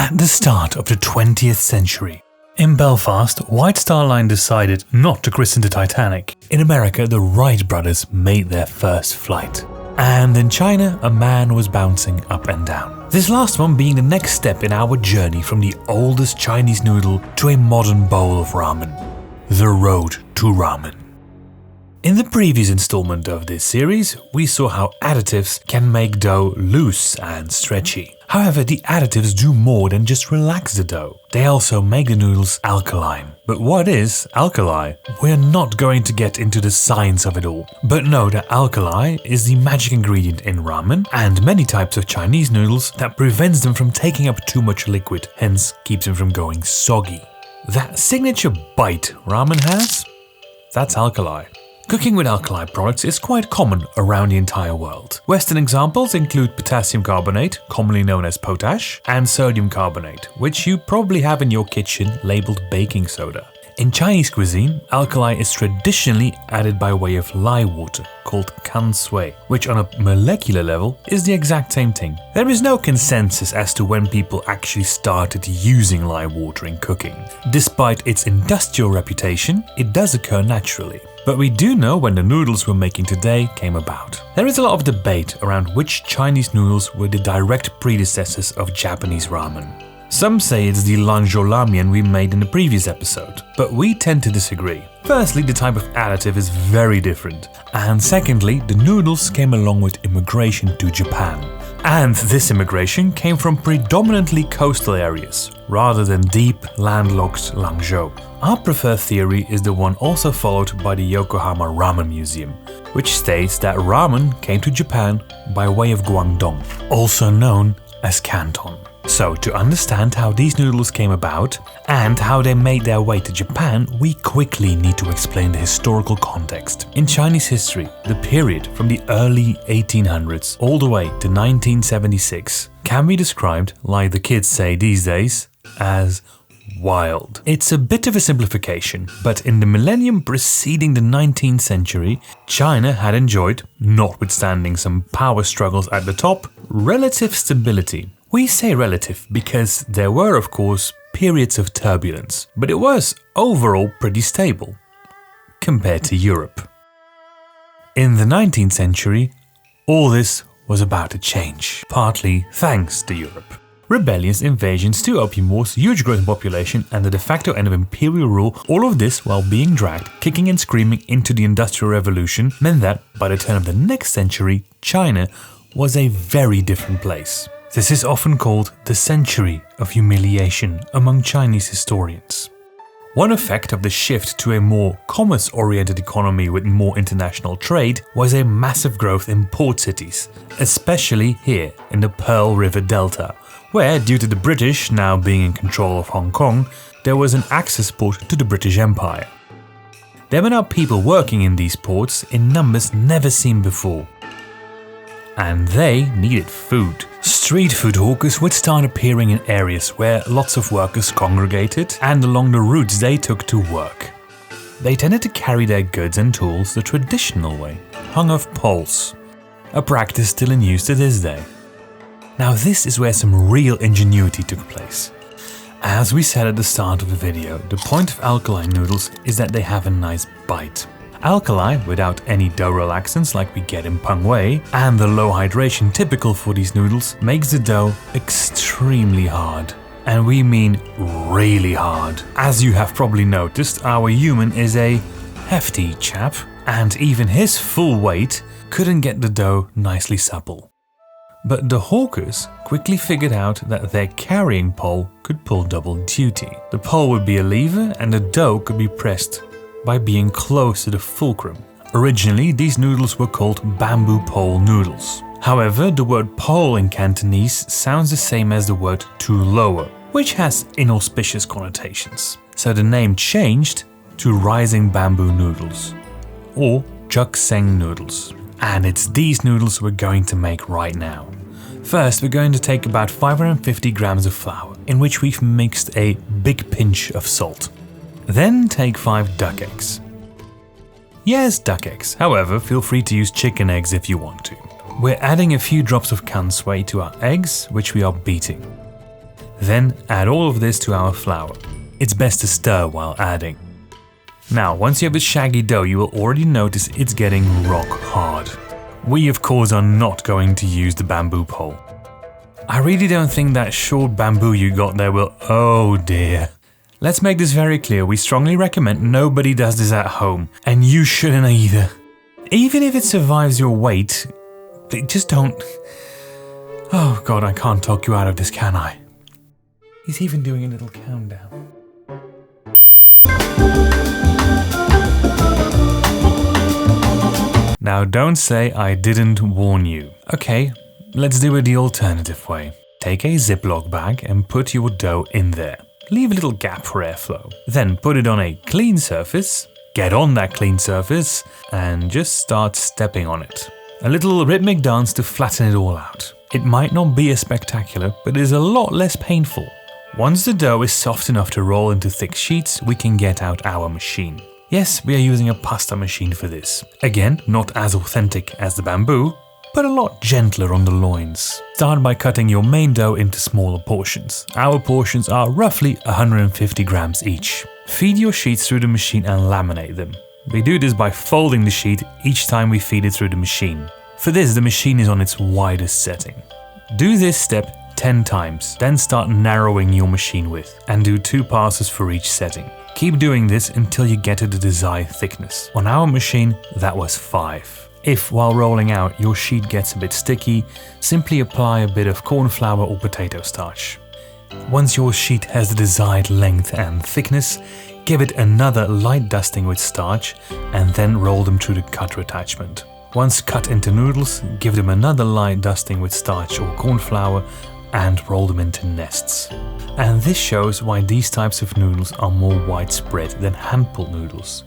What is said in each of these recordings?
At the start of the 20th century, in Belfast, White Star Line decided not to christen the Titanic. In America, the Wright brothers made their first flight. And in China, a man was bouncing up and down. This last one being the next step in our journey from the oldest Chinese noodle to a modern bowl of ramen. The road to ramen. In the previous installment of this series, we saw how additives can make dough loose and stretchy. However, the additives do more than just relax the dough. They also make the noodles alkaline. But what is alkali? We're not going to get into the science of it all. But know that alkali is the magic ingredient in ramen and many types of Chinese noodles that prevents them from taking up too much liquid, hence keeps them from going soggy. That signature bite ramen has? That's alkali. Cooking with alkali products is quite common around the entire world. Western examples include potassium carbonate, commonly known as potash, and sodium carbonate, which you probably have in your kitchen labeled baking soda. In Chinese cuisine, alkali is traditionally added by way of lye water, called kan sui, which on a molecular level is the exact same thing. There is no consensus as to when people actually started using lye water in cooking. Despite its industrial reputation, it does occur naturally. But we do know when the noodles we're making today came about. There is a lot of debate around which Chinese noodles were the direct predecessors of Japanese ramen. Some say it's the Lanzhou ramen we made in the previous episode, but we tend to disagree. Firstly, the type of additive is very different, and secondly, the noodles came along with immigration to Japan. And this immigration came from predominantly coastal areas, rather than deep, landlocked Lanzhou. Our preferred theory is the one also followed by the Yokohama Ramen Museum, which states that ramen came to Japan by way of Guangdong, also known as Canton. So, to understand how these noodles came about and how they made their way to Japan, we quickly need to explain the historical context. In Chinese history, the period from the early 1800s all the way to 1976 can be described, like the kids say these days, as wild. It's a bit of a simplification, but in the millennium preceding the 19th century, China had enjoyed, notwithstanding some power struggles at the top, relative stability. We say relative because there were, of course, periods of turbulence, but it was overall pretty stable, compared to Europe. In the 19th century, all this was about to change, partly thanks to Europe. Rebellions, invasions, two opium wars, huge growth in population, and the de facto end of imperial rule, all of this while being dragged, kicking and screaming into the Industrial Revolution, meant that, by the turn of the next century, China was a very different place. This is often called the century of humiliation among Chinese historians. One effect of the shift to a more commerce-oriented economy with more international trade was a massive growth in port cities, especially here in the Pearl River Delta, where, due to the British now being in control of Hong Kong, there was an access port to the British Empire. There were now people working in these ports in numbers never seen before. And they needed food. Street food hawkers would start appearing in areas where lots of workers congregated and along the routes they took to work. They tended to carry their goods and tools the traditional way, hung off poles, a practice still in use to this day. Now this is where some real ingenuity took place. As we said at the start of the video, the point of alkaline noodles is that they have a nice bite. Alkali, without any dough relaxants like we get in peng wei, and the low hydration typical for these noodles, makes the dough extremely hard. And we mean really hard. As you have probably noticed, our human is a hefty chap, and even his full weight couldn't get the dough nicely supple. But the hawkers quickly figured out that their carrying pole could pull double duty. The pole would be a lever and the dough could be pressed by being close to the fulcrum. Originally, these noodles were called bamboo pole noodles. However, the word pole in Cantonese sounds the same as the word to lower, which has inauspicious connotations. So the name changed to rising bamboo noodles, or jook-sing noodles. And it's these noodles we're going to make right now. First, we're going to take about 550 grams of flour, in which we've mixed a big pinch of salt. Then take 5 duck eggs. Yes, duck eggs. However, feel free to use chicken eggs if you want to. We're adding a few drops of kan sui to our eggs, which we are beating. Then add all of this to our flour. It's best to stir while adding. Now, once you have a shaggy dough, you will already notice it's getting rock hard. We of course are not going to use the bamboo pole. I really don't think that short bamboo you got there will… oh dear. Let's make this very clear, we strongly recommend nobody does this at home, and you shouldn't either. Even if it survives your weight, just don't… oh god, I can't talk you out of this, can I? He's even doing a little countdown. Now don't say I didn't warn you. Okay, let's do it the alternative way. Take a Ziploc bag and put your dough in there. Leave a little gap for airflow. Then put it on a clean surface, get on that clean surface, and just start stepping on it. A little rhythmic dance to flatten it all out. It might not be as spectacular, but it is a lot less painful. Once the dough is soft enough to roll into thick sheets, we can get out our machine. Yes, we are using a pasta machine for this. Again, not as authentic as the bamboo, but a lot gentler on the loins. Start by cutting your main dough into smaller portions. Our portions are roughly 150 grams each. Feed your sheets through the machine and laminate them. We do this by folding the sheet each time we feed it through the machine. For this, the machine is on its widest setting. Do this step 10 times, then start narrowing your machine width and do 2 passes for each setting. Keep doing this until you get to the desired thickness. On our machine, that was 5. If, while rolling out, your sheet gets a bit sticky, simply apply a bit of corn flour or potato starch. Once your sheet has the desired length and thickness, give it another light dusting with starch and then roll them through the cutter attachment. Once cut into noodles, give them another light dusting with starch or corn flour and roll them into nests. And this shows why these types of noodles are more widespread than hand-pulled noodles.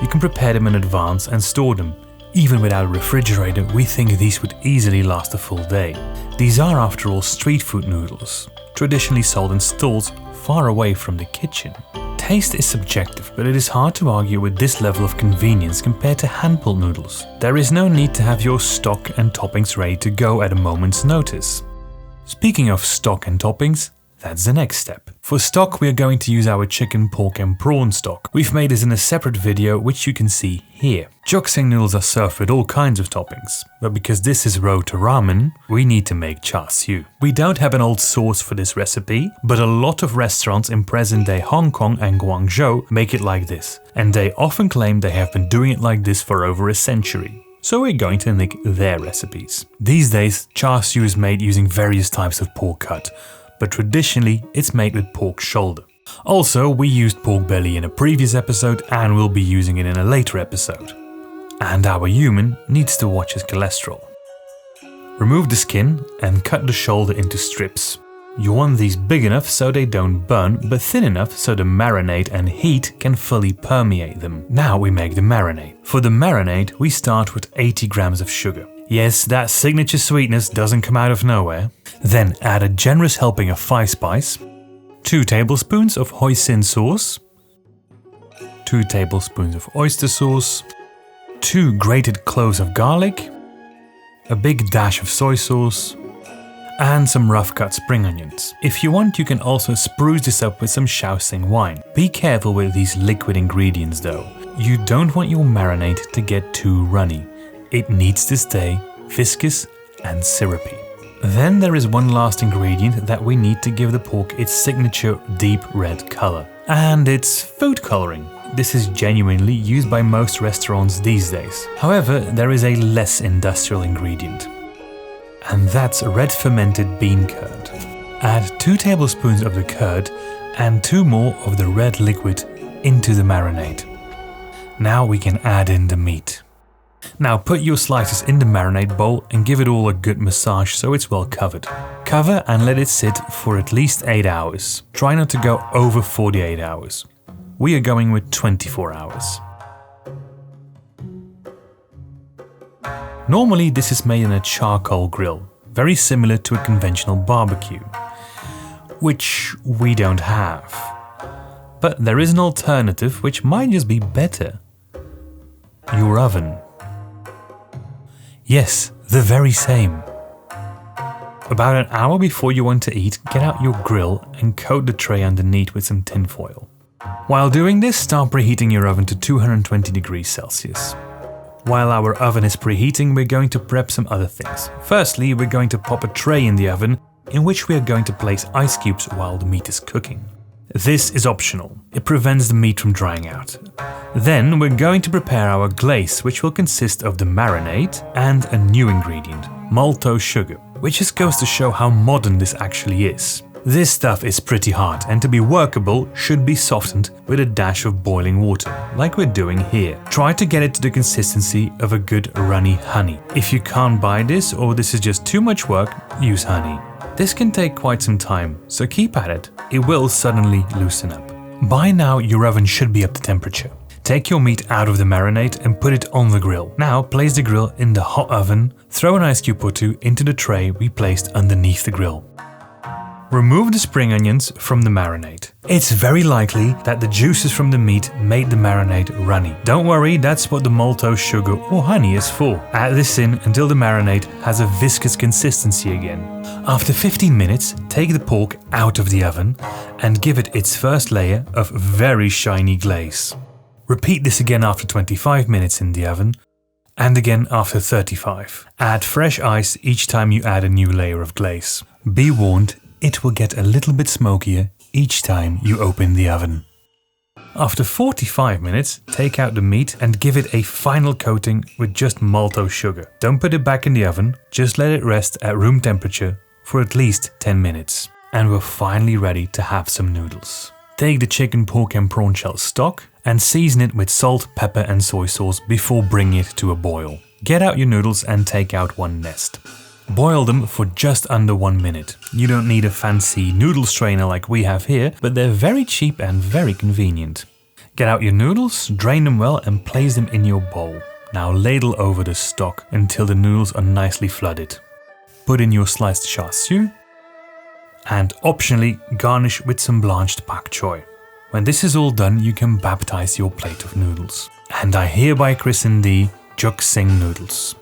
You can prepare them in advance and store them. Even without a refrigerator, we think these would easily last a full day. These are, after all, street food noodles, traditionally sold in stalls far away from the kitchen. Taste is subjective, but it is hard to argue with this level of convenience compared to hand-pulled noodles. There is no need to have your stock and toppings ready to go at a moment's notice. Speaking of stock and toppings, that's the next step. For stock, we are going to use our chicken, pork and prawn stock. We've made this in a separate video, which you can see here. Jook-sing noodles are served with all kinds of toppings, but because this is road to ramen, we need to make char siu. We don't have an old source for this recipe, but a lot of restaurants in present-day Hong Kong and Guangzhou make it like this, and they often claim they have been doing it like this for over a century. So we're going to nick their recipes. These days, char siu is made using various types of pork cut, but traditionally it's made with pork shoulder. Also, we used pork belly in a previous episode and we'll be using it in a later episode. And our human needs to watch his cholesterol. Remove the skin and cut the shoulder into strips. You want these big enough so they don't burn, but thin enough so the marinade and heat can fully permeate them. Now we make the marinade. For the marinade, we start with 80 grams of sugar. Yes, that signature sweetness doesn't come out of nowhere. Then add a generous helping of 5 spice, 2 tablespoons of hoisin sauce, 2 tablespoons of oyster sauce, 2 grated cloves of garlic, a big dash of soy sauce, and some rough cut spring onions. If you want, you can also spruce this up with some jook-sing wine. Be careful with these liquid ingredients though. You don't want your marinade to get too runny. It needs to stay viscous and syrupy. Then there is one last ingredient that we need to give the pork its signature deep red color. And it's food coloring. This is genuinely used by most restaurants these days. However, there is a less industrial ingredient. And that's red fermented bean curd. Add 2 tablespoons of the curd and 2 more of the red liquid into the marinade. Now we can add in the meat. Now put your slices in the marinade bowl and give it all a good massage so it's well covered. Cover and let it sit for at least 8 hours. Try not to go over 48 hours. We are going with 24 hours. Normally this is made in a charcoal grill, very similar to a conventional barbecue, which we don't have. But there is an alternative which might just be better. Your oven. Yes, the very same. About an hour before you want to eat, get out your grill and coat the tray underneath with some tin foil. While doing this, start preheating your oven to 220 degrees Celsius. While our oven is preheating, we're going to prep some other things. Firstly, we're going to pop a tray in the oven in which we are going to place ice cubes while the meat is cooking. This is optional. It prevents the meat from drying out. Then we're going to prepare our glaze, which will consist of the marinade and a new ingredient, maltose sugar, which just goes to show how modern this actually is. This stuff is pretty hard and to be workable should be softened with a dash of boiling water, like we're doing here. Try to get it to the consistency of a good runny honey. If you can't buy this or this is just too much work, use honey. This can take quite some time, so keep at it. It will suddenly loosen up. By now your oven should be up to temperature. Take your meat out of the marinade and put it on the grill. Now place the grill in the hot oven, throw an ice cube or two into the tray we placed underneath the grill. Remove the spring onions from the marinade. It's very likely that the juices from the meat made the marinade runny. Don't worry, that's what the maltose sugar or honey is for. Add this in until the marinade has a viscous consistency again. After 15 minutes, take the pork out of the oven and give it its first layer of very shiny glaze. Repeat this again after 25 minutes in the oven and again after 35. Add fresh ice each time you add a new layer of glaze. Be warned, it will get a little bit smokier each time you open the oven. After 45 minutes, take out the meat and give it a final coating with just maltose sugar. Don't put it back in the oven, just let it rest at room temperature for at least 10 minutes. And we're finally ready to have some noodles. Take the chicken, pork and prawn shell stock and season it with salt, pepper and soy sauce before bringing it to a boil. Get out your noodles and take out one nest. Boil them for just under 1 minute. You don't need a fancy noodle strainer like we have here, but they're very cheap and very convenient. Get out your noodles, drain them well and place them in your bowl. Now ladle over the stock until the noodles are nicely flooded. Put in your sliced char siu and optionally garnish with some blanched pak choy. When this is all done, you can baptize your plate of noodles. And I hereby christen thee jook-sing noodles.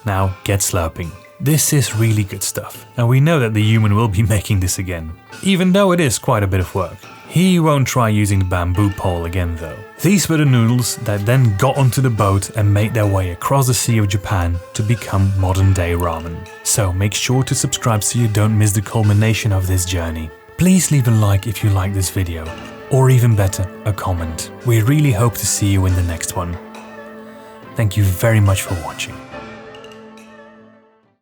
Now get slurping. This is really good stuff, and we know that the human will be making this again, even though it is quite a bit of work. He won't try using the bamboo pole again though. These were the noodles that then got onto the boat and made their way across the Sea of Japan to become modern day ramen. So make sure to subscribe so you don't miss the culmination of this journey. Please leave a like if you like this video, or even better, a comment. We really hope to see you in the next one. Thank you very much for watching.